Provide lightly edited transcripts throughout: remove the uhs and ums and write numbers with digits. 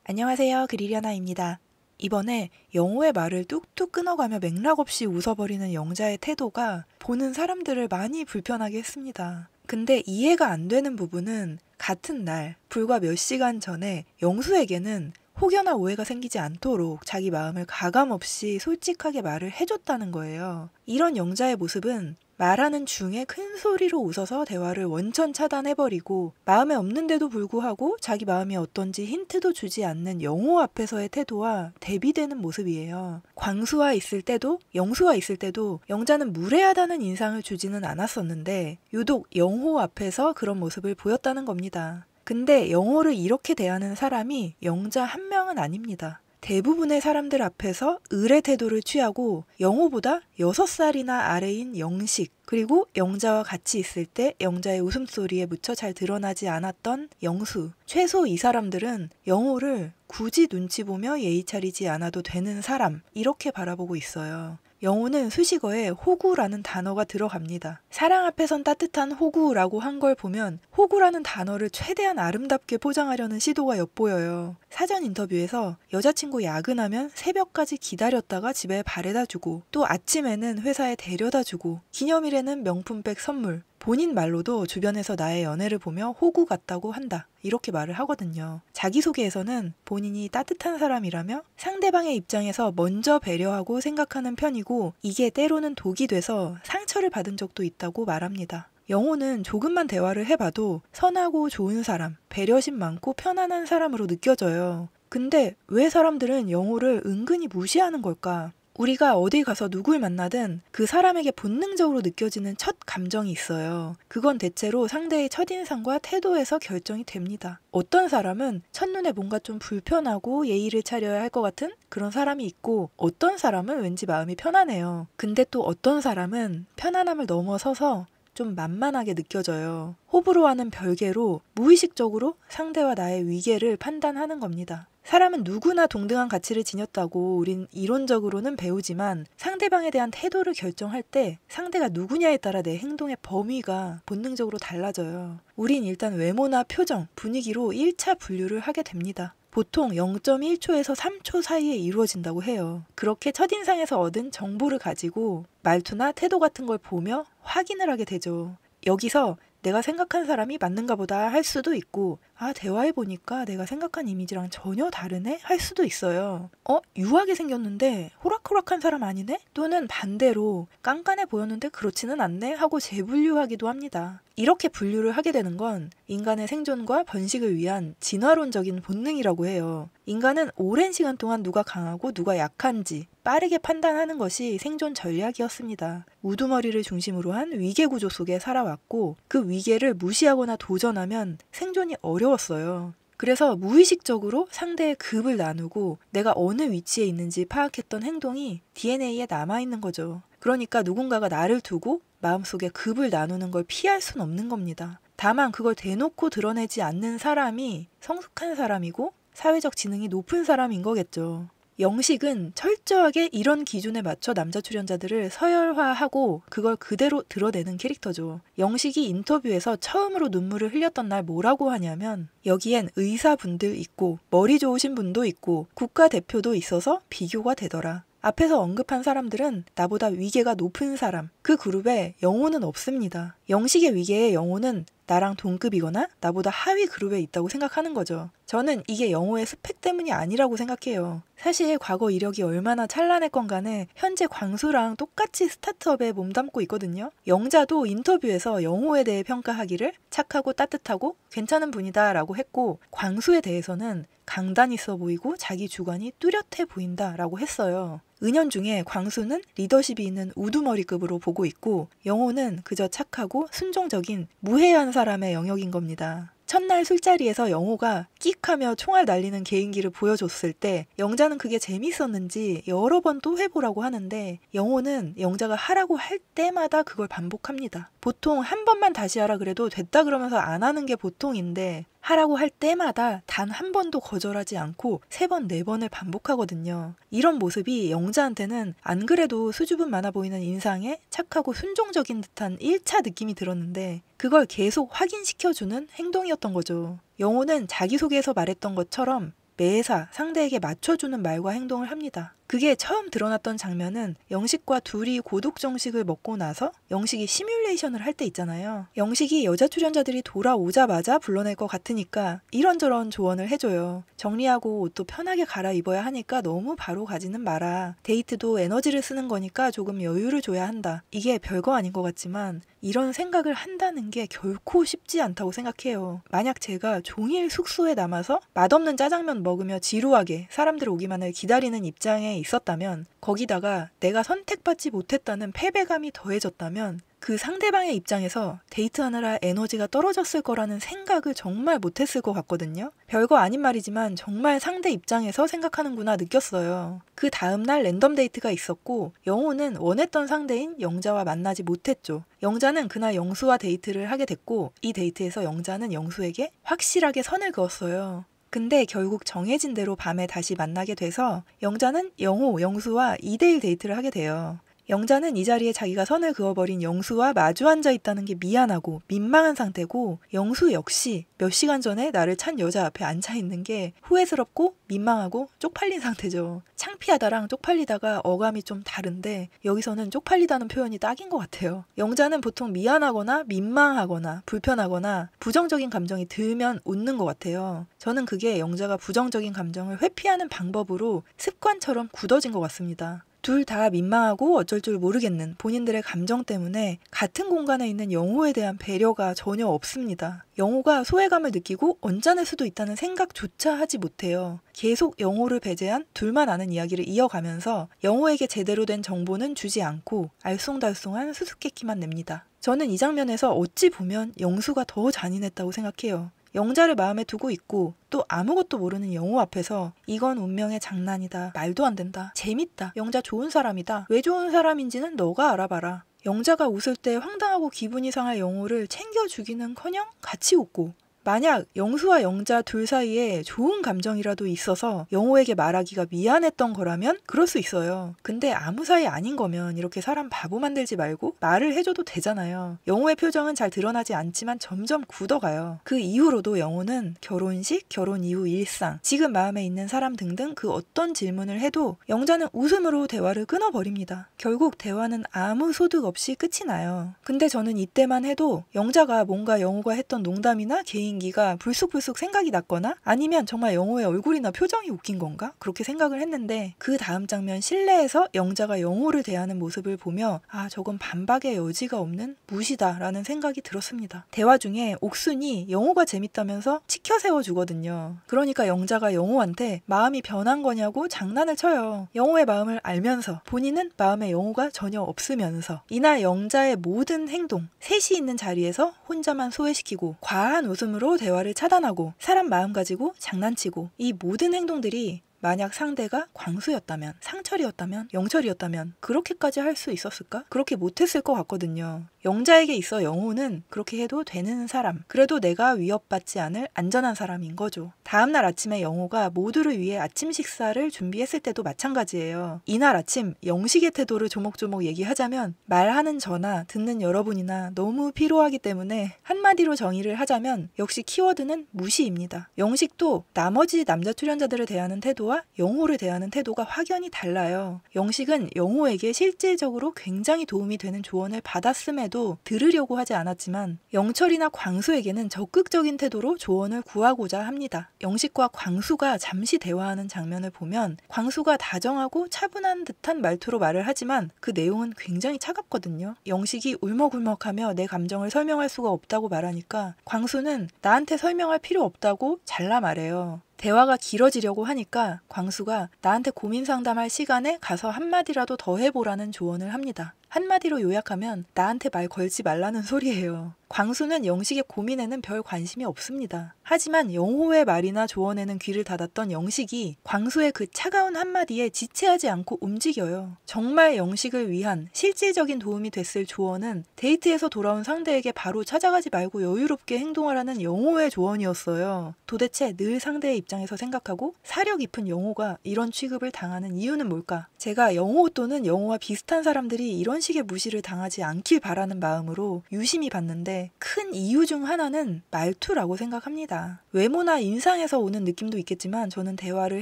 안녕하세요. 그리려나입니다. 이번에 영호의 말을 뚝뚝 끊어가며 맥락 없이 웃어버리는 영자의 태도가 보는 사람들을 많이 불편하게 했습니다. 근데 이해가 안 되는 부분은 같은 날, 불과 몇 시간 전에 영수에게는 혹여나 오해가 생기지 않도록 자기 마음을 가감없이 솔직하게 말을 해줬다는 거예요. 이런 영자의 모습은 말하는 중에 큰 소리로 웃어서 대화를 원천 차단해버리고 마음에 없는데도 불구하고 자기 마음이 어떤지 힌트도 주지 않는 영호 앞에서의 태도와 대비되는 모습이에요. 광수와 있을 때도 영수와 있을 때도 영자는 무례하다는 인상을 주지는 않았었는데 유독 영호 앞에서 그런 모습을 보였다는 겁니다. 근데 영호를 이렇게 대하는 사람이 영자 한 명은 아닙니다. 대부분의 사람들 앞에서 을의 태도를 취하고 영호보다 6살이나 아래인 영식, 그리고 영자와 같이 있을 때 영자의 웃음소리에 묻혀 잘 드러나지 않았던 영수, 최소 이 사람들은 영호를 굳이 눈치 보며 예의 차리지 않아도 되는 사람, 이렇게 바라보고 있어요. 영호는 수식어에 호구라는 단어가 들어갑니다. 사랑 앞에선 따뜻한 호구라고 한 걸 보면 호구라는 단어를 최대한 아름답게 포장하려는 시도가 엿보여요. 사전 인터뷰에서 여자친구 야근하면 새벽까지 기다렸다가 집에 바래다주고 또 아침에는 회사에 데려다주고 기념일에는 명품백 선물, 본인 말로도 주변에서 나의 연애를 보며 호구 같다고 한다. 이렇게 말을 하거든요. 자기소개에서는 본인이 따뜻한 사람이라며 상대방의 입장에서 먼저 배려하고 생각하는 편이고 이게 때로는 독이 돼서 상처를 받은 적도 있다고 말합니다. 영호는 조금만 대화를 해봐도 선하고 좋은 사람, 배려심 많고 편안한 사람으로 느껴져요. 근데 왜 사람들은 영호를 은근히 무시하는 걸까? 우리가 어디 가서 누굴 만나든 그 사람에게 본능적으로 느껴지는 첫 감정이 있어요. 그건 대체로 상대의 첫인상과 태도에서 결정이 됩니다. 어떤 사람은 첫눈에 뭔가 좀 불편하고 예의를 차려야 할 것 같은 그런 사람이 있고 어떤 사람은 왠지 마음이 편안해요. 근데 또 어떤 사람은 편안함을 넘어서서 좀 만만하게 느껴져요. 호불호와는 별개로 무의식적으로 상대와 나의 위계를 판단하는 겁니다. 사람은 누구나 동등한 가치를 지녔다고 우린 이론적으로는 배우지만 상대방에 대한 태도를 결정할 때 상대가 누구냐에 따라 내 행동의 범위가 본능적으로 달라져요. 우린 일단 외모나 표정, 분위기로 1차 분류를 하게 됩니다. 보통 0.1초에서 3초 사이에 이루어진다고 해요. 그렇게 첫인상에서 얻은 정보를 가지고 말투나 태도 같은 걸 보며 확인을 하게 되죠. 여기서 내가 생각한 사람이 맞는가 보다 할 수도 있고 대화해보니까 내가 생각한 이미지랑 전혀 다르네? 할 수도 있어요. 유하게 생겼는데 호락호락한 사람 아니네? 또는 반대로 깐깐해 보였는데 그렇지는 않네? 하고 재분류하기도 합니다. 이렇게 분류를 하게 되는 건 인간의 생존과 번식을 위한 진화론적인 본능이라고 해요. 인간은 오랜 시간 동안 누가 강하고 누가 약한지 빠르게 판단하는 것이 생존 전략이었습니다. 우두머리를 중심으로 한 위계 구조 속에 살아왔고 그 위계를 무시하거나 도전하면 생존이 어려웠어요. 그래서 무의식적으로 상대의 급을 나누고 내가 어느 위치에 있는지 파악했던 행동이 DNA에 남아있는 거죠. 그러니까 누군가가 나를 두고 마음속에 급을 나누는 걸 피할 순 없는 겁니다. 다만 그걸 대놓고 드러내지 않는 사람이 성숙한 사람이고 사회적 지능이 높은 사람인 거겠죠. 영식은 철저하게 이런 기준에 맞춰 남자 출연자들을 서열화하고 그걸 그대로 드러내는 캐릭터죠. 영식이 인터뷰에서 처음으로 눈물을 흘렸던 날 뭐라고 하냐면 여기엔 의사분들 있고 머리 좋으신 분도 있고 국가대표도 있어서 비교가 되더라. 앞에서 언급한 사람들은 나보다 위계가 높은 사람, 그 그룹에 영호는 없습니다. 영식의 위계에 영호는 나랑 동급이거나 나보다 하위 그룹에 있다고 생각하는 거죠. 저는 이게 영호의 스펙 때문이 아니라고 생각해요. 사실 과거 이력이 얼마나 찬란했건 간에 현재 광수랑 똑같이 스타트업에 몸담고 있거든요. 영자도 인터뷰에서 영호에 대해 평가하기를 착하고 따뜻하고 괜찮은 분이다 라고 했고 광수에 대해서는 강단 있어 보이고 자기 주관이 뚜렷해 보인다 라고 했어요. 은연중에 광수는 리더십이 있는 우두머리급으로 보고 있고 영호는 그저 착하고 순종적인 무해한 사람의 영역인 겁니다. 첫날 술자리에서 영호가 끽하며 총알 날리는 개인기를 보여줬을 때 영자는 그게 재밌었는지 여러 번 또 해보라고 하는데 영호는 영자가 하라고 할 때마다 그걸 반복합니다. 보통 한 번만 다시 하라 그래도 됐다 그러면서 안 하는 게 보통인데 하라고 할 때마다 단 한 번도 거절하지 않고 3번, 4번을 반복하거든요. 이런 모습이 영자한테는 안 그래도 수줍음 많아 보이는 인상에 착하고 순종적인 듯한 1차 느낌이 들었는데 그걸 계속 확인시켜주는 행동이었던 거죠. 영호는 자기소개에서 말했던 것처럼 매사 상대에게 맞춰주는 말과 행동을 합니다. 그게 처음 드러났던 장면은 영식과 둘이 고독정식을 먹고 나서 영식이 시뮬레이션을 할 때 있잖아요. 영식이 여자 출연자들이 돌아오자마자 불러낼 것 같으니까 이런저런 조언을 해줘요. 정리하고 옷도 편하게 갈아입어야 하니까 너무 바로 가지는 마라. 데이트도 에너지를 쓰는 거니까 조금 여유를 줘야 한다. 이게 별거 아닌 것 같지만 이런 생각을 한다는 게 결코 쉽지 않다고 생각해요. 만약 제가 종일 숙소에 남아서 맛없는 짜장면 먹으며 지루하게 사람들 오기만을 기다리는 입장에 있었다면, 거기다가 내가 선택받지 못했다는 패배감이 더해졌다면 그 상대방의 입장에서 데이트하느라 에너지가 떨어졌을 거라는 생각을 정말 못했을 것 같거든요. 별거 아닌 말이지만 정말 상대 입장에서 생각하는구나 느꼈어요. 그 다음날 랜덤 데이트가 있었고 영호는 원했던 상대인 영자와 만나지 못했죠. 영자는 그날 영수와 데이트를 하게 됐고 이 데이트에서 영자는 영수에게 확실하게 선을 그었어요. 근데 결국 정해진 대로 밤에 다시 만나게 돼서 영자는 영호, 영수와 2대1 데이트를 하게 돼요. 영자는 이 자리에 자기가 선을 그어버린 영수와 마주 앉아 있다는 게 미안하고 민망한 상태고, 영수 역시 몇 시간 전에 나를 찬 여자 앞에 앉아 있는 게 후회스럽고 민망하고 쪽팔린 상태죠. 창피하다랑 쪽팔리다가 어감이 좀 다른데 여기서는 쪽팔리다는 표현이 딱인 것 같아요. 영자는 보통 미안하거나 민망하거나 불편하거나 부정적인 감정이 들면 웃는 것 같아요. 저는 그게 영자가 부정적인 감정을 회피하는 방법으로 습관처럼 굳어진 것 같습니다. 둘 다 민망하고 어쩔 줄 모르겠는 본인들의 감정 때문에 같은 공간에 있는 영호에 대한 배려가 전혀 없습니다. 영호가 소외감을 느끼고 언짢을 수도 있다는 생각조차 하지 못해요. 계속 영호를 배제한 둘만 아는 이야기를 이어가면서 영호에게 제대로 된 정보는 주지 않고 알쏭달쏭한 수수께끼만 냅니다. 저는 이 장면에서 어찌 보면 영수가 더 잔인했다고 생각해요. 영자를 마음에 두고 있고 또 아무것도 모르는 영호 앞에서 이건 운명의 장난이다, 말도 안 된다, 재밌다, 영자 좋은 사람이다, 왜 좋은 사람인지는 너가 알아봐라. 영자가 웃을 때 황당하고 기분이 상할 영호를 챙겨주기는커녕 같이 웃고, 만약 영수와 영자 둘 사이에 좋은 감정이라도 있어서 영호에게 말하기가 미안했던 거라면 그럴 수 있어요. 근데 아무 사이 아닌 거면 이렇게 사람 바보 만들지 말고 말을 해줘도 되잖아요. 영호의 표정은 잘 드러나지 않지만 점점 굳어가요. 그 이후로도 영호는 결혼식, 결혼 이후 일상, 지금 마음에 있는 사람 등등 그 어떤 질문을 해도 영자는 웃음으로 대화를 끊어버립니다. 결국 대화는 아무 소득 없이 끝이 나요. 근데 저는 이때만 해도 영자가 뭔가 영호가 했던 농담이나 개인기가 불쑥불쑥 생각이 났거나 아니면 정말 영호의 얼굴이나 표정이 웃긴 건가? 그렇게 생각을 했는데 그 다음 장면 실내에서 영자가 영호를 대하는 모습을 보며 아, 저건 반박의 여지가 없는 무시다 라는 생각이 들었습니다. 대화 중에 옥순이 영호가 재밌다면서 치켜 세워주거든요. 그러니까 영자가 영호한테 마음이 변한 거냐고 장난을 쳐요. 영호의 마음을 알면서 본인은 마음에 영호가 전혀 없으면서 이날 영자의 모든 행동, 셋이 있는 자리에서 혼자만 소외시키고 과한 웃음으로 대화를 차단하고 사람 마음 가지고 장난치고, 이 모든 행동들이 만약 상대가 광수였다면, 상철이었다면, 영철이었다면 그렇게까지 할 수 있었을까? 그렇게 못했을 것 같거든요. 영자에게 있어 영호는 그렇게 해도 되는 사람, 그래도 내가 위협받지 않을 안전한 사람인 거죠. 다음날 아침에 영호가 모두를 위해 아침 식사를 준비했을 때도 마찬가지예요. 이날 아침 영식의 태도를 조목조목 얘기하자면 말하는 저나 듣는 여러분이나 너무 피로하기 때문에 한마디로 정의를 하자면 역시 키워드는 무시입니다. 영식도 나머지 남자 출연자들을 대하는 태도와 영호를 대하는 태도가 확연히 달라요. 영식은 영호에게 실질적으로 굉장히 도움이 되는 조언을 받았음에도 들으려고 하지 않았지만 영철이나 광수에게는 적극적인 태도로 조언을 구하고자 합니다. 영식과 광수가 잠시 대화하는 장면을 보면 광수가 다정하고 차분한 듯한 말투로 말을 하지만 그 내용은 굉장히 차갑거든요. 영식이 울먹울먹하며 내 감정을 설명할 수가 없다고 말하니까 광수는 나한테 설명할 필요 없다고 잘라 말해요. 대화가 길어지려고 하니까 광수가 나한테 고민 상담할 시간에 가서 한마디라도 더 해보라는 조언을 합니다. 한마디로 요약하면 나한테 말 걸지 말라는 소리예요. 광수는 영식의 고민에는 별 관심이 없습니다. 하지만 영호의 말이나 조언에는 귀를 닫았던 영식이 광수의 그 차가운 한마디에 지체하지 않고 움직여요. 정말 영식을 위한 실질적인 도움이 됐을 조언은 데이트에서 돌아온 상대에게 바로 찾아가지 말고 여유롭게 행동하라는 영호의 조언이었어요. 도대체 늘 상대의 입장에서 생각하고 사려 깊은 영호가 이런 취급을 당하는 이유는 뭘까? 제가 영호 또는 영호와 비슷한 사람들이 이런 식의 무시를 당하지 않길 바라는 마음으로 유심히 봤는데 되는데 큰 이유 중 하나는 말투라고 생각합니다. 외모나 인상에서 오는 느낌도 있겠지만 저는 대화를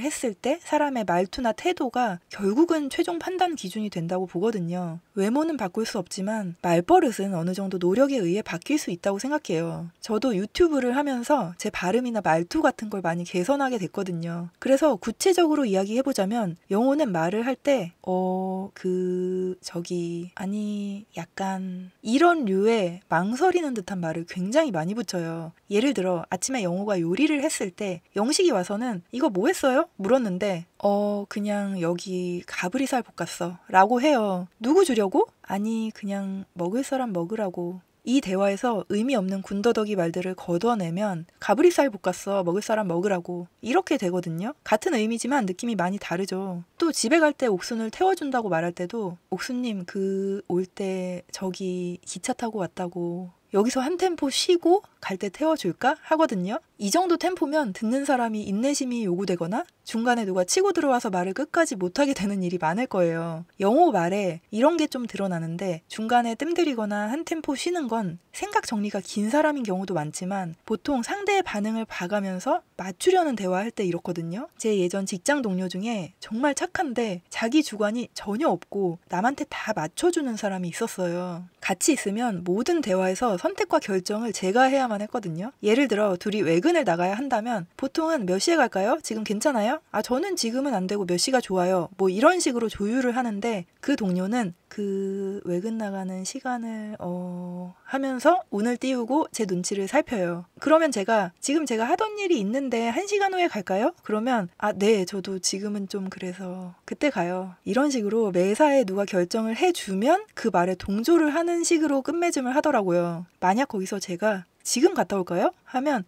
했을 때 사람의 말투나 태도가 결국은 최종 판단 기준이 된다고 보거든요. 외모는 바꿀 수 없지만 말버릇은 어느 정도 노력에 의해 바뀔 수 있다고 생각해요. 저도 유튜브를 하면서 제 발음이나 말투 같은 걸 많이 개선하게 됐거든요. 그래서 구체적으로 이야기해보자면 영호는 말을 할 때 약간 이런 류의 망설이는 듯한 말을 굉장히 많이 붙여요. 예를 들어 아침에 영호가 요리를 했을 때 영식이 와서는 이거 뭐 했어요? 물었는데 그냥 여기 가브리살 볶았어 라고 해요. 누구 주려고? 아니 그냥 먹을 사람 먹으라고. 이 대화에서 의미 없는 군더더기 말들을 걷어내면 가브리살 볶았어 먹을 사람 먹으라고 이렇게 되거든요. 같은 의미지만 느낌이 많이 다르죠. 또 집에 갈 때 옥순을 태워준다고 말할 때도 옥순님 올 때 저기 기차 타고 왔다고 여기서 한 템포 쉬고 갈 때 태워줄까? 하거든요. 이 정도 템포면 듣는 사람이 인내심이 요구되거나 중간에 누가 치고 들어와서 말을 끝까지 못하게 되는 일이 많을 거예요. 영호 말에 이런 게 좀 드러나는데 중간에 뜸들이거나 한 템포 쉬는 건 생각 정리가 긴 사람인 경우도 많지만 보통 상대의 반응을 봐가면서 맞추려는 대화할 때 이렇거든요. 제 예전 직장 동료 중에 정말 착한데 자기 주관이 전혀 없고 남한테 다 맞춰주는 사람이 있었어요. 같이 있으면 모든 대화에서 선택과 결정을 제가 해야만 했거든요. 예를 들어 둘이 외근을 나가야 한다면 보통은 몇 시에 갈까요? 지금 괜찮아요? 저는 지금은 안 되고 몇 시가 좋아요. 뭐 이런 식으로 조율을 하는데 그 동료는 그 외근 나가는 시간을 하면서 운을 띄우고 제 눈치를 살펴요. 그러면 지금 제가 하던 일이 있는데 1시간 후에 갈까요? 그러면 네, 저도 지금은 좀 그래서 그때 가요. 이런 식으로 매사에 누가 결정을 해주면 그 말에 동조를 하는 식으로 끝맺음을 하더라고요. 만약 거기서 제가 지금 갔다 올까요? 하면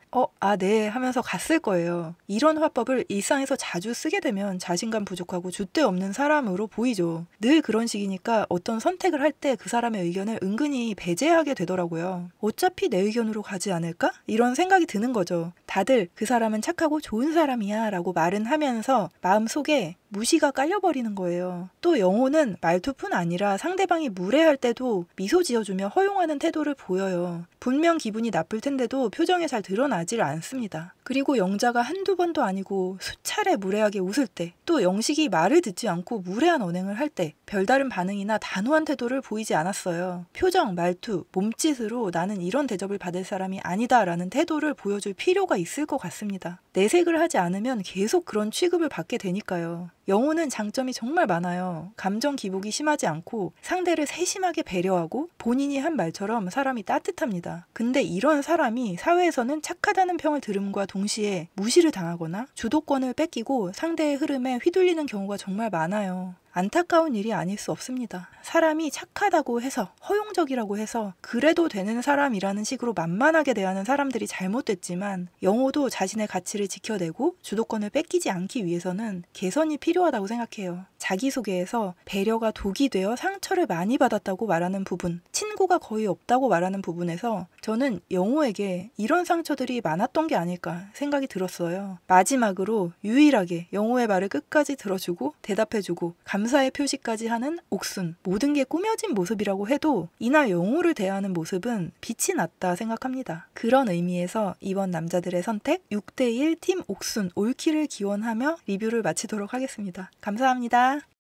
네 하면서 갔을 거예요. 이런 화법을 일상에서 자주 쓰게 되면 자신감 부족하고 줏대 없는 사람으로 보이죠. 늘 그런 식이니까 어떤 선택을 할 때 그 사람의 의견을 은근히 배제하게 되더라고요. 어차피 내 의견으로 가지 않을까? 이런 생각이 드는 거죠. 다들 그 사람은 착하고 좋은 사람이야 라고 말은 하면서 마음속에 무시가 깔려버리는 거예요. 또 영호는 말투뿐 아니라 상대방이 무례할 때도 미소 지어주며 허용하는 태도를 보여요. 분명 기분이 나쁠 텐데도 표정에 잘 드러나질 않습니다. 그리고 영자가 한두 번도 아니고 수차례 무례하게 웃을 때, 또 영식이 말을 듣지 않고 무례한 언행을 할 때 별다른 반응이나 단호한 태도를 보이지 않았어요. 표정, 말투, 몸짓으로 나는 이런 대접을 받을 사람이 아니다 라는 태도를 보여줄 필요가 있을 것 같습니다. 내색을 하지 않으면 계속 그런 취급을 받게 되니까요. 영호는 장점이 정말 많아요. 감정 기복이 심하지 않고 상대를 세심하게 배려하고 본인이 한 말처럼 사람이 따뜻합니다. 근데 이런 사람이 사회에서는 착하다는 평을 들음과 동시에 무시를 당하거나 주도권을 뺏기고 상대의 흐름에 휘둘리는 경우가 정말 많아요. 안타까운 일이 아닐 수 없습니다. 사람이 착하다고 해서, 허용적이라고 해서 그래도 되는 사람이라는 식으로 만만하게 대하는 사람들이 잘못됐지만 영호도 자신의 가치를 지켜내고 주도권을 뺏기지 않기 위해서는 개선이 필요하다고 생각해요. 자기소개에서 배려가 독이 되어 상처를 많이 받았다고 말하는 부분, 친구가 거의 없다고 말하는 부분에서 저는 영호에게 이런 상처들이 많았던 게 아닐까 생각이 들었어요. 마지막으로 유일하게 영호의 말을 끝까지 들어주고 대답해주고 감사의 표시까지 하는 옥순. 모든 게 꾸며진 모습이라고 해도 이날 영호를 대하는 모습은 빛이 났다 생각합니다. 그런 의미에서 이번 남자들의 선택 6대1 팀 옥순 올킬을 기원하며 리뷰를 마치도록 하겠습니다. 감사합니다.